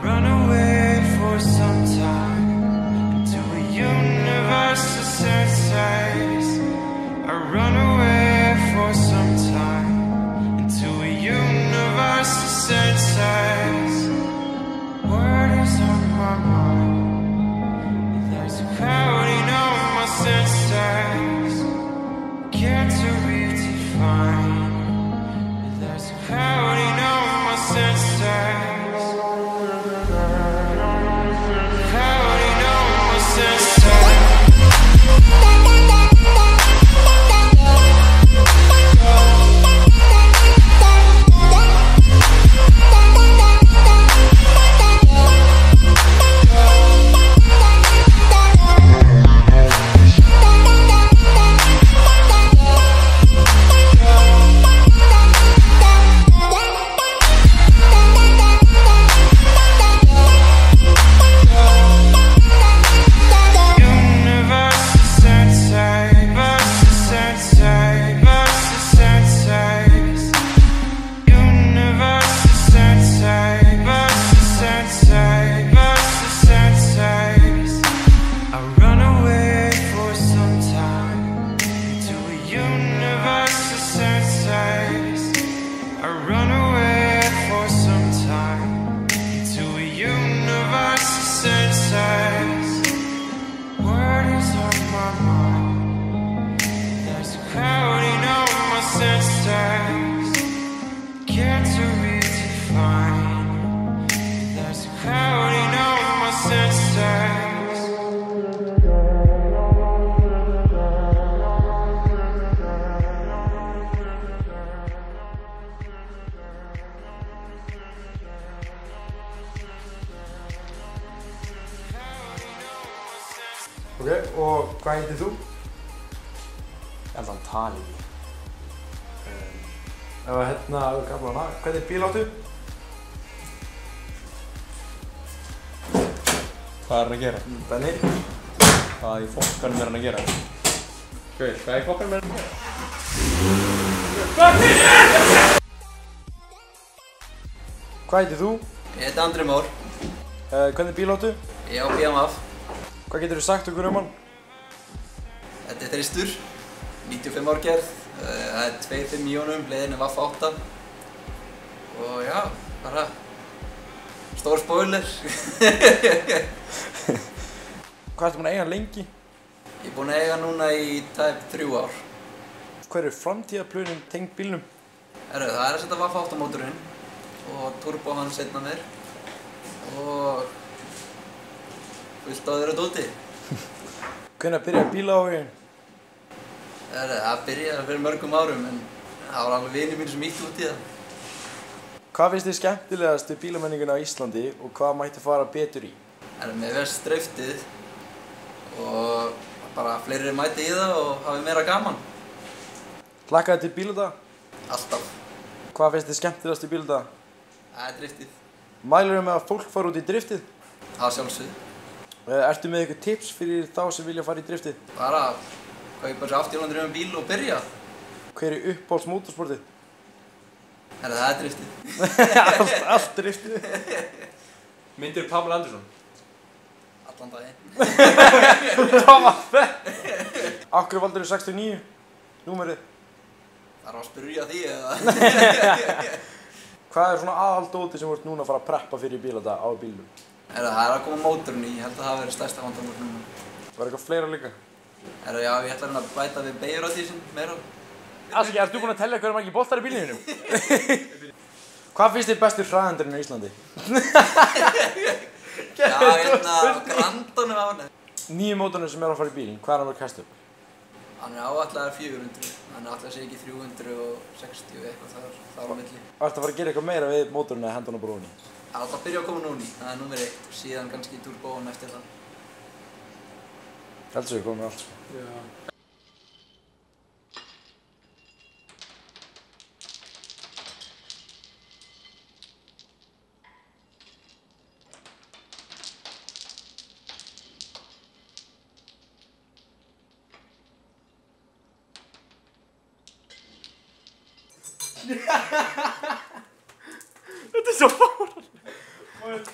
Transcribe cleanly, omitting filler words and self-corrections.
run away for some time into a universe of sense. I run away for some time into a universe of sense. Word is on my mind. There's a crowding on my senses. Care to redefine. There's a crowding on my senses. Ok, og hvað heitir þú? Ég held að hann tali ekki. Hvernig bíl áttu? Hvað er hann að gera? Benni. Hvað í fokkanum er hann að gera? Hvað í fokkanum er hann að gera? Hvað heitir þú? Ég heiti Andri Már. Hvernig bíl áttu? Ég á BMF. Hvað geturðu sagt okkur um hann? Þetta er þristur, 95 ár gerð. Það er 2,5 milljónum, leiðin er VAF 8. Og já, bara stór spoiler. Hvað ertu búinn að eiga hann lengi? Ég er búinn að eiga núna í tæp 3 ár. Hver eru framtíðarplönin tengd bílnum? Það er að setja VAF 8 mótorinn og turbo hann seinna mér. Og fullt á þeirra dóti. Hvenær byrjaði bílaáhuginn? Það byrjaði fyrir mörgum árum en það var alveg vinir mín sem ýttu út í það. Hvað finnst þið skemmtilegast við bílamenninguna á Íslandi og hvað mætti fara betur í? Mér finnst driftið og bara fleiri mæti í það og hafi meira gaman. Hlakkaði til bíladaga? Alltaf. Hvað finnst þið skemmtilegast í bíladaga? Það er driftið. Mælirðu með að fólk fara út í driftið? Það sjálfsögðu. Ertu með eitthvað tips fyrir þá sem vilja fara í driftið? Bara kaupa sér afturlandrifinn bíl og byrja. Hver er uppáhalds mótorsportið? Það er driftið. Allt driftið. Myndirðu Pamela Andersson? Allan daginn. Það var fett! Af hverju valdirðu 69? Númerið? Það er að spyrja því eða? Hvað er svona aðaldótið sem þú ert núna að fara að preppa fyrir bíladaga á bílnum? Það er að koma mótorinn í, ég held að það verið stærsta vandamál núna. Var eitthvað fleira líka? Já, ég ætla að bæta við beigjuradísinn meira. Afsakið, ert þú búinn að tellja hverju margir boltar í bílnum þínum? Hvað finnst þér bestur hraðendurinn á Íslandi? Já, Grandonum á hann. Nýju mótorinn sem er að fara í bílinn, hvað er hann að kasta upp? Hann er áætlaður 400, hann er alltaf ekki 360 eitthvað þar á milli. Ertu að fara að gera eitthvað meira við mótorinn eða henda hann á brúnni? Það er alltaf að byrja að koma núni, það er númer 1 og síðan kannski turbóin eftir það. Heldur við komum með allt sko. Já. Þetta er svo fáránlegt.